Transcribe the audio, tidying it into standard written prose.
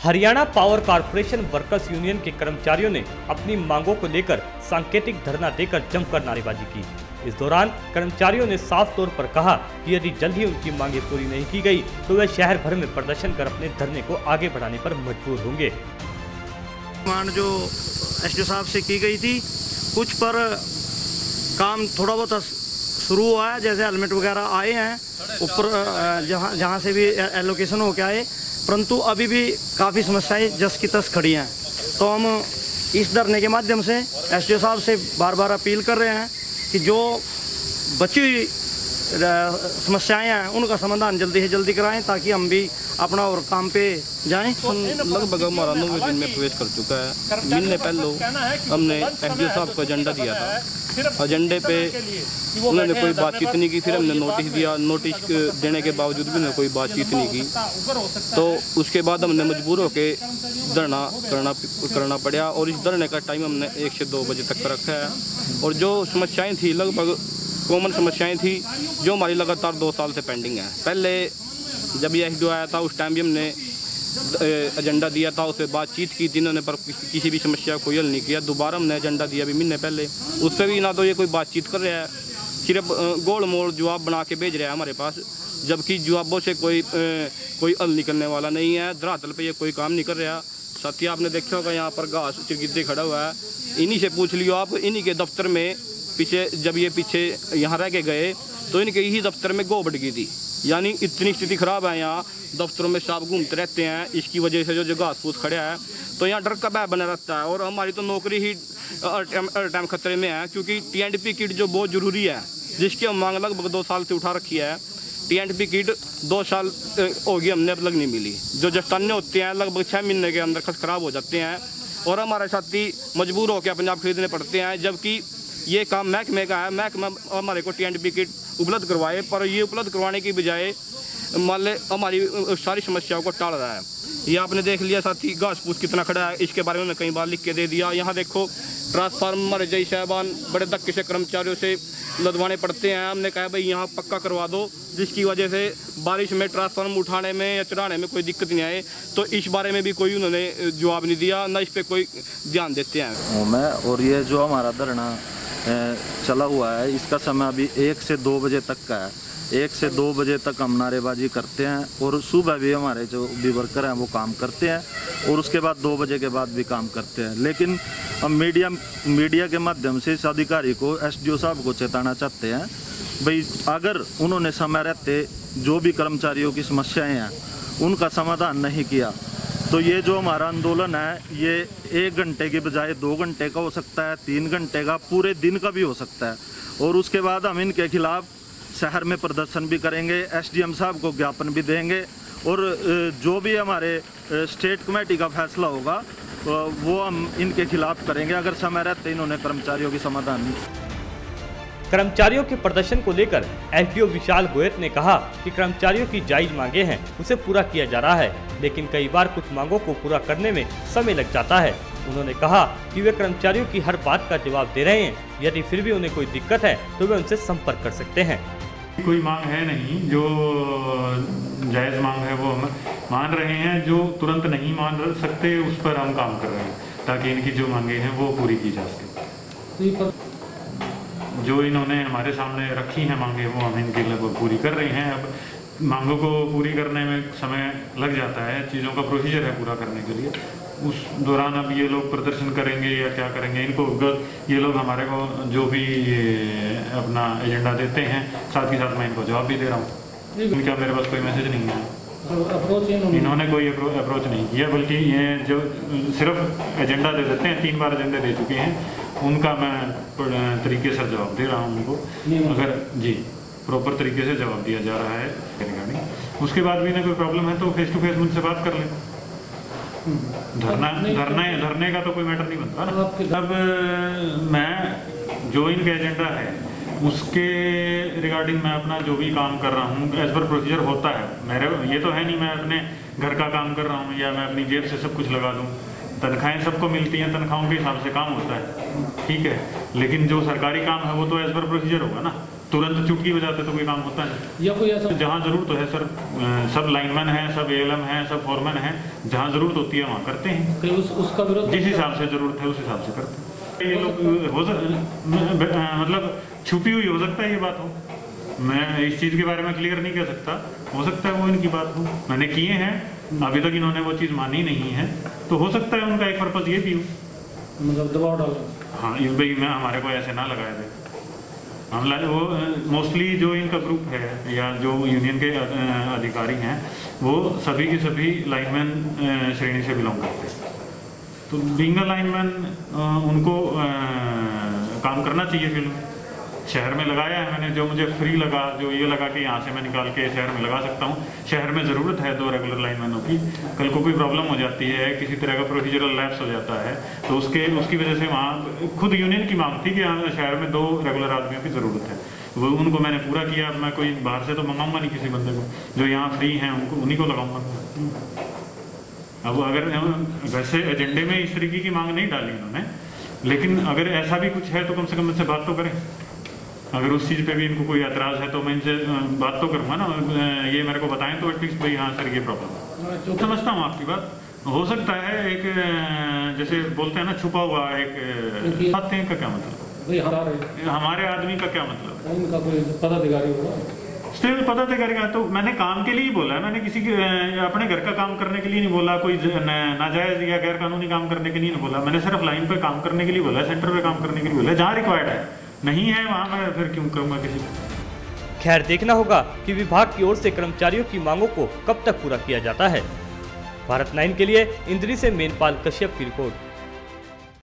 Haryana power corporation workers union के कर्मचारियों ने अपनी मांगों को लेकर सांकेतिक धरना देकर जमकर नारेबाजी की। इस दौरान कर्मचारियों ने साफ तौर पर कहा कि यदि जल्द ही उनकी मांगें पूरी नहीं की गई तो वे शहर भर में प्रदर्शन कर अपने धरने को आगे बढ़ाने पर मजबूर होंगे। मांग जो एसडीओ साहब से की गई थी, कुछ पर काम थोड़ा बहुत शुरू हुआ है, जैसे हेलमेट वगैरह आए हैं ऊपर जहाँ से भी एलोकेशन होके आए, परंतु अभी भी काफ़ी समस्याएं जस की तस खड़ी हैं। तो हम इस धरने के माध्यम से एसडीओ साहब से बार बार अपील कर रहे हैं कि जो बची हुई समस्याएं हैं उनका समाधान जल्दी से जल्दी कराएं, ताकि हम भी अपना और काम पे जाएं। लगभग हमारा 9वें दिन में प्रवेश कर चुका है। महीने पहले हमने एसडीओ साहब को एजेंडा दिया था। एजेंडे पे उन्होंने कोई बातचीत नहीं की। फिर हमने नोटिस दिया, नोटिस देने के बावजूद भी उन्होंने कोई बातचीत नहीं की। तो उसके बाद हमने मजबूर होकर धरना करना पड़ा और इस धरने का टाइम हमने 1 से 2 बजे तक रखा है। और जो समस्याएं थी, लगभग कॉमन समस्याएं थी जो हमारी लगातार 2 साल से पेंडिंग है। पहले जब ये एसडीओ आया था उस टाइम भी हमने एजेंडा दिया था, उस पर बातचीत की थी इन्होंने, पर किसी भी समस्या को हल नहीं किया। दोबारा हमने एजेंडा दिया भी महीने पहले, उस पर भी ना तो ये कोई बातचीत कर रहा है, सिर्फ गोल मोल जवाब बना के भेज रहा है हमारे पास, जबकि जवाबों से कोई हल निकलने वाला नहीं है। धरातल पे ये कोई काम नहीं कर रहा। साथ ही आपने देखा होगा यहाँ पर घास चिरगिद्दे खड़ा हुआ है, इन्हीं से पूछ लियो आप। इन्हीं के दफ्तर में पीछे जब ये पीछे यहाँ रह के गए तो इनके यही दफ्तर में गो बढ़ गई थी। यानी इतनी स्थिति खराब है, यहाँ दफ्तरों में सांप घूमते रहते हैं। इसकी वजह से जो घास फूस खड़ा है तो यहाँ डर का भय बना रहता है और हमारी तो नौकरी ही हर टाइम खतरे में है, क्योंकि टीएनडीपी किट जो बहुत ज़रूरी है, जिसकी हम मांग लगभग 2 साल से उठा रखी है। टीएनडीपी किट 2 साल हो गई हमने, अब तक नहीं मिली। जो जस्तान्य होते हैं लगभग 6 महीने के अंदर खराब हो जाते हैं और हमारे साथी मजबूर होकर अपने आप खरीदने पड़ते हैं, जबकि ये काम महकमे का है। महकमा हमारे को टीएनडीपी किट उपलब्ध करवाए, पर ये उपलब्ध करवाने की बजाय मान ले हमारी सारी समस्याओं को टाल रहा है। ये आपने देख लिया साथी, घास फूस कितना खड़ा है, इसके बारे में कई बार लिख के दे दिया। यहाँ देखो ट्रांसफार्मर जय साहबान बड़े धक्के से कर्मचारियों से लदवाने पड़ते हैं। हमने कहा भाई यहाँ पक्का करवा दो, जिसकी वजह से बारिश में ट्रांसफार्मर उठाने में या चढ़ाने में कोई दिक्कत नहीं आए। तो इस बारे में भी कोई उन्होंने जवाब नहीं दिया, ना इस पर कोई ध्यान देते हैं। मैं और ये जो हमारा धरना चला हुआ है, इसका समय अभी 1 से 2 बजे तक का है। 1 से 2 बजे तक हम नारेबाजी करते हैं और सुबह भी हमारे जो भी वर्कर हैं वो काम करते हैं और उसके बाद 2 बजे के बाद भी काम करते हैं। लेकिन हम मीडिया के माध्यम से इस अधिकारी को, एसडीओ साहब को चेताना चाहते हैं भाई, अगर उन्होंने समय रहते जो भी कर्मचारियों की समस्याएं हैं उनका समाधान नहीं किया तो ये जो हमारा आंदोलन है ये 1 घंटे की बजाय 2 घंटे का हो सकता है, 3 घंटे का, पूरे दिन का भी हो सकता है। और उसके बाद हम इनके खिलाफ शहर में प्रदर्शन भी करेंगे, एसडीएम साहब को ज्ञापन भी देंगे और जो भी हमारे स्टेट कमेटी का फैसला होगा वो हम इनके खिलाफ करेंगे, अगर समय रहते इन्होंने कर्मचारियों की समाधान नहीं। कर्मचारियों के प्रदर्शन को लेकर एसडीओ विशाल गोयत ने कहा कि कर्मचारियों की जायज मांगे हैं, उसे पूरा किया जा रहा है, लेकिन कई बार कुछ मांगों को पूरा करने में समय लग जाता है। उन्होंने कहा कि वे कर्मचारियों की हर बात का जवाब दे रहे हैं, यदि फिर भी उन्हें कोई दिक्कत है तो वे उनसे संपर्क कर सकते हैं। कोई मांग है नहीं, जो जायज़ मांग है वो हम मान रहे हैं, जो तुरंत नहीं मान सकते उस पर हम काम कर रहे हैं, ताकि इनकी जो मांगे हैं वो पूरी की जा सके। जो इन्होंने हमारे सामने रखी हैं मांगे वो हम इनके लगभग पूरी कर रहे हैं। अब मांगों को पूरी करने में समय लग जाता है, चीज़ों का प्रोसीजर है पूरा करने के लिए। उस दौरान अब ये लोग प्रदर्शन करेंगे या क्या करेंगे, इनको ये लोग हमारे को जो भी अपना एजेंडा देते हैं साथ ही साथ मैं इनको जवाब भी दे रहा हूँ। इनका मेरे पास कोई मैसेज नहीं है, इन्होंने कोई अप्रोच नहीं किया, बल्कि ये जो सिर्फ एजेंडा दे देते हैं, 3 बार एजेंडे दे चुके हैं, उनका मैं तरीके से जवाब दे रहा हूँ उनको। अगर जी प्रॉपर तरीके से जवाब दिया जा रहा है रिगार्डिंग, उसके बाद भी ना कोई प्रॉब्लम है तो फेस टू फेस मुझसे बात कर लें। धरने का तो कोई मैटर नहीं बनता ना। अब मैं जो इनका एजेंडा है उसके रिगार्डिंग मैं अपना जो भी काम कर रहा हूँ एज पर प्रोसीजर होता है। मेरे ये तो है नहीं मैं अपने घर का काम कर रहा हूँ या मैं अपनी जेब से सब कुछ लगा दूँ। तनख्वाहें सबको मिलती हैं, तनख्वाहों के हिसाब से काम होता है, ठीक है, लेकिन जो सरकारी काम है वो तो एज पर प्रोसीजर होगा ना। तुरंत चुटकी बजाते तो कोई काम होता नहीं। या कोई ऐसा जहाँ ज़रूरत है सर, सब लाइनमैन हैं, सब ALM हैं, सब फॉरमैन हैं, जहाँ ज़रूरत होती है वहाँ करते हैं। कहीं उसका विरोध जिस हिसाब से ज़रूरत है उस हिसाब से करते हैं। ये लोग मतलब छुपी हुई हो सकता है ये बात हो, मैं इस चीज़ के बारे में क्लियर नहीं कह सकता, हो सकता है वो इनकी बात हो। मैंने किए हैं, अभी तक इन्होंने वो चीज़ मानी नहीं है, तो हो सकता है उनका एक पर्पज़ ये भी हो, मतलब दबाव डालना। हाँ ये भाई मैं हमारे को ऐसे ना लगाए थे हम वो मोस्टली जो इनका ग्रुप है या जो यूनियन के अधिकारी हैं वो सभी के सभी लाइनमैन श्रेणी से बिलोंग करते हैं। तो बीइंग अ लाइनमैन उनको काम करना चाहिए फील्ड में। शहर में लगाया है मैंने, जो मुझे फ्री लगा, जो ये लगा कि यहाँ से मैं निकाल के शहर में लगा सकता हूँ। शहर में ज़रूरत है 2 रेगुलर लाइनमैनों की, कल को कोई प्रॉब्लम हो जाती है, किसी तरह का प्रोसीजरल लैप्स हो जाता है, तो उसकी वजह से वहाँ खुद यूनियन की मांग थी कि यहाँ शहर में 2 रेगुलर आदमियों की ज़रूरत है। वो उनको मैंने पूरा किया। मैं कोई बाहर से तो मंगाऊंगा नहीं किसी बंदे को, जो यहाँ फ्री हैं उनको उन्हीं को लगाऊंगा। अब अगर वैसे एजेंडे में इस तरीके की मांग नहीं डाली उन्होंने, लेकिन अगर ऐसा भी कुछ है तो कम से कम इनसे बात तो करें। अगर उस चीज़ पे भी इनको कोई एतराज़ है तो मैं इनसे बात तो करूँगा ना, ये मेरे को बताएं तो एटलीस्ट भाई हाँ सर ये प्रॉब्लम। समझता हूँ आपकी बात, हो सकता है एक जैसे बोलते हैं ना छुपा हुआ एक बात है का क्या मतलब, हमारे आदमी का क्या मतलब, उनका कोई पदाधिकारी होगा स्टिल पदाधिकारी का। तो मैंने काम के लिए ही बोला है, मैंने किसी के अपने घर का काम करने के लिए नहीं बोला, कोई नाजायज या गैर कानूनी काम करने के लिए नहीं बोला। मैंने सिर्फ लाइन पे काम करने के लिए बोला, सेंटर पे काम करने के लिए बोला, जहाँ रिक्वायर्ड है। नहीं है वहाँ मैं फिर क्यों कहूँगा किसी को। खैर देखना होगा कि विभाग की ओर से कर्मचारियों की मांगों को कब तक पूरा किया जाता है। भारत 9 के लिए इंद्री से मेनपाल कश्यप की रिपोर्ट।